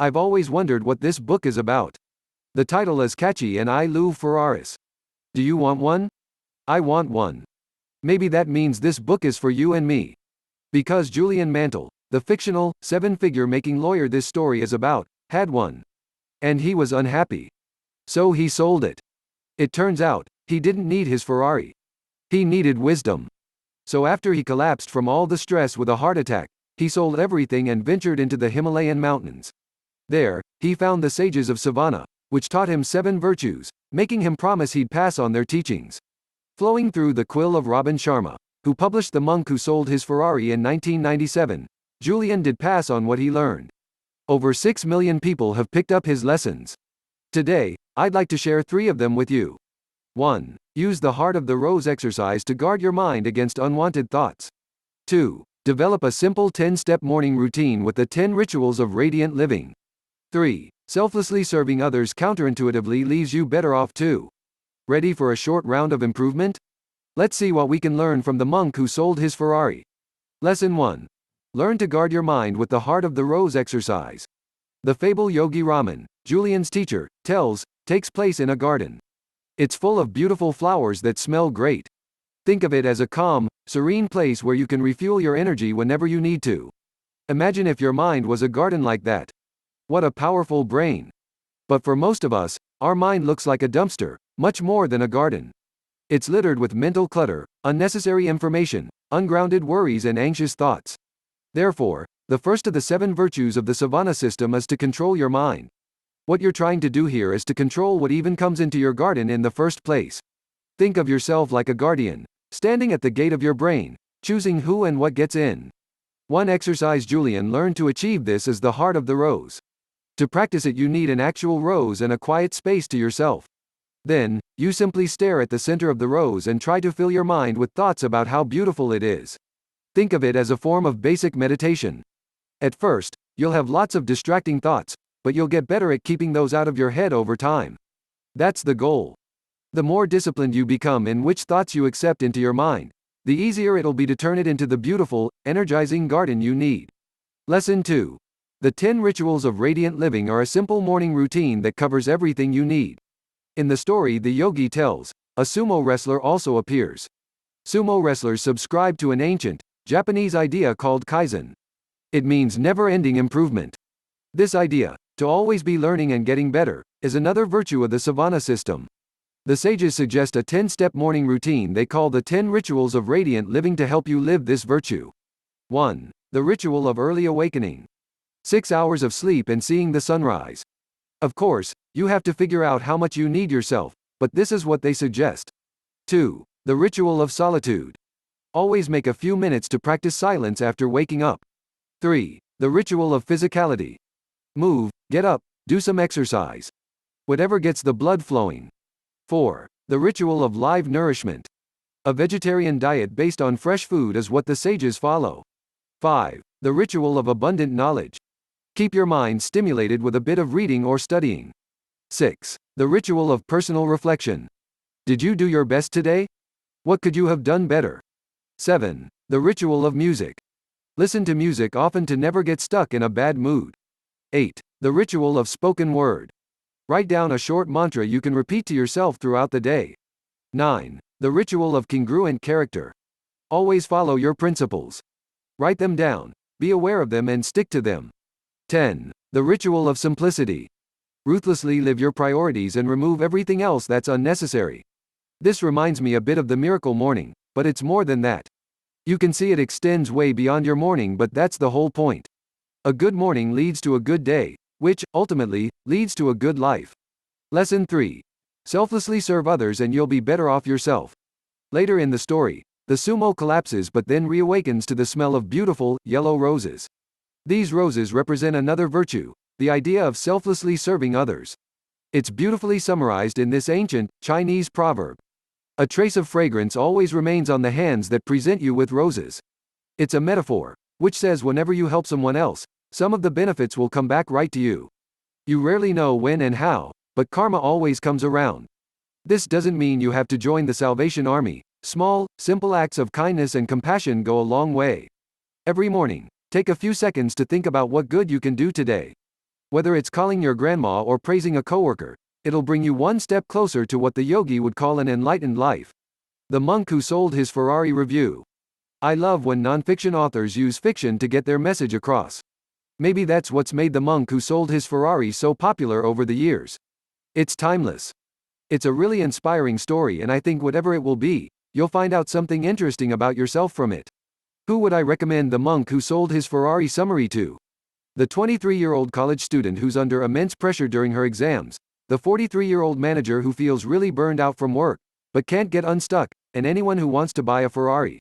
I've always wondered what this book is about. The title is catchy and I love Ferraris. Do you want one? I want one. Maybe that means this book is for you and me. Because Julian Mantle, the fictional, seven-figure making lawyer this story is about, had one. And he was unhappy. So he sold it. It turns out, he didn't need his Ferrari. He needed wisdom. So after he collapsed from all the stress with a heart attack, he sold everything and ventured into the Himalayan mountains. There, he found the sages of Savannah, which taught him 7 virtues, making him promise he'd pass on their teachings. Flowing through the quill of Robin Sharma, who published The Monk Who Sold His Ferrari in 1997, Julian did pass on what he learned. Over 6 million people have picked up his lessons. Today, I'd like to share 3 of them with you. 1. Use the Heart of the Rose exercise to guard your mind against unwanted thoughts. 2. Develop a simple 10-step morning routine with the 10 rituals of radiant living. 3. Selflessly serving others counterintuitively leaves you better off too. Ready for a short round of improvement? Let's see what we can learn from the monk who sold his Ferrari. Lesson 1. Learn to guard your mind with the Heart of the Rose exercise. The fable Yogi Raman, Julian's teacher, takes place in a garden. It's full of beautiful flowers that smell great. Think of it as a calm, serene place where you can refuel your energy whenever you need to. Imagine if your mind was a garden like that. What a powerful brain. But for most of us, our mind looks like a dumpster, much more than a garden. It's littered with mental clutter, unnecessary information, ungrounded worries and anxious thoughts. Therefore, the first of the 7 virtues of the Savannah system is to control your mind. What you're trying to do here is to control what even comes into your garden in the first place. Think of yourself like a guardian, standing at the gate of your brain, choosing who and what gets in. One exercise Julian learned to achieve this is the Heart of the Rose. To practice it you need an actual rose and a quiet space to yourself. Then, you simply stare at the center of the rose and try to fill your mind with thoughts about how beautiful it is. Think of it as a form of basic meditation. At first, you'll have lots of distracting thoughts, but you'll get better at keeping those out of your head over time. That's the goal. The more disciplined you become in which thoughts you accept into your mind, the easier it'll be to turn it into the beautiful, energizing garden you need. Lesson 2. The 10 rituals of radiant living are a simple morning routine that covers everything you need. In the story the yogi tells, a sumo wrestler also appears. Sumo wrestlers subscribe to an ancient, Japanese idea called kaizen. It means never-ending improvement. This idea, to always be learning and getting better, is another virtue of the Savannah system. The sages suggest a 10-step morning routine they call the 10 rituals of radiant living to help you live this virtue. 1. The ritual of early awakening. 6 hours of sleep and seeing the sunrise. Of course, you have to figure out how much you need yourself, but this is what they suggest. 2. The ritual of solitude. Always make a few minutes to practice silence after waking up. 3. The ritual of physicality. Move, get up, do some exercise. Whatever gets the blood flowing. 4. The ritual of live nourishment. A vegetarian diet based on fresh food is what the sages follow. 5. The ritual of abundant knowledge. Keep your mind stimulated with a bit of reading or studying. 6. The ritual of personal reflection. Did you do your best today? What could you have done better? 7. The ritual of music. Listen to music often to never get stuck in a bad mood. 8. The ritual of spoken word. Write down a short mantra you can repeat to yourself throughout the day. 9. The ritual of congruent character. Always follow your principles. Write them down, be aware of them and stick to them. 10. The ritual of simplicity. Ruthlessly live your priorities and remove everything else that's unnecessary. This reminds me a bit of the miracle morning, but it's more than that. You can see it extends way beyond your morning, but that's the whole point. A good morning leads to a good day, which, ultimately, leads to a good life. Lesson 3. Selflessly serve others and you'll be better off yourself. Later in the story, the sumo collapses but then reawakens to the smell of beautiful, yellow roses. These roses represent another virtue, the idea of selflessly serving others. It's beautifully summarized in this ancient, Chinese proverb. A trace of fragrance always remains on the hands that present you with roses. It's a metaphor, which says whenever you help someone else, some of the benefits will come back right to you. You rarely know when and how, but karma always comes around. This doesn't mean you have to join the Salvation Army. Small, simple acts of kindness and compassion go a long way. Every morning, take a few seconds to think about what good you can do today. Whether it's calling your grandma or praising a coworker, it'll bring you one step closer to what the yogi would call an enlightened life. The Monk Who Sold His Ferrari Review. I love when nonfiction authors use fiction to get their message across. Maybe that's what's made The Monk Who Sold His Ferrari so popular over the years. It's timeless. It's a really inspiring story, and I think whatever it will be, you'll find out something interesting about yourself from it. Who would I recommend The Monk Who Sold His Ferrari summary to? The 23-year-old college student who's under immense pressure during her exams, the 43-year-old manager who feels really burned out from work, but can't get unstuck, and anyone who wants to buy a Ferrari.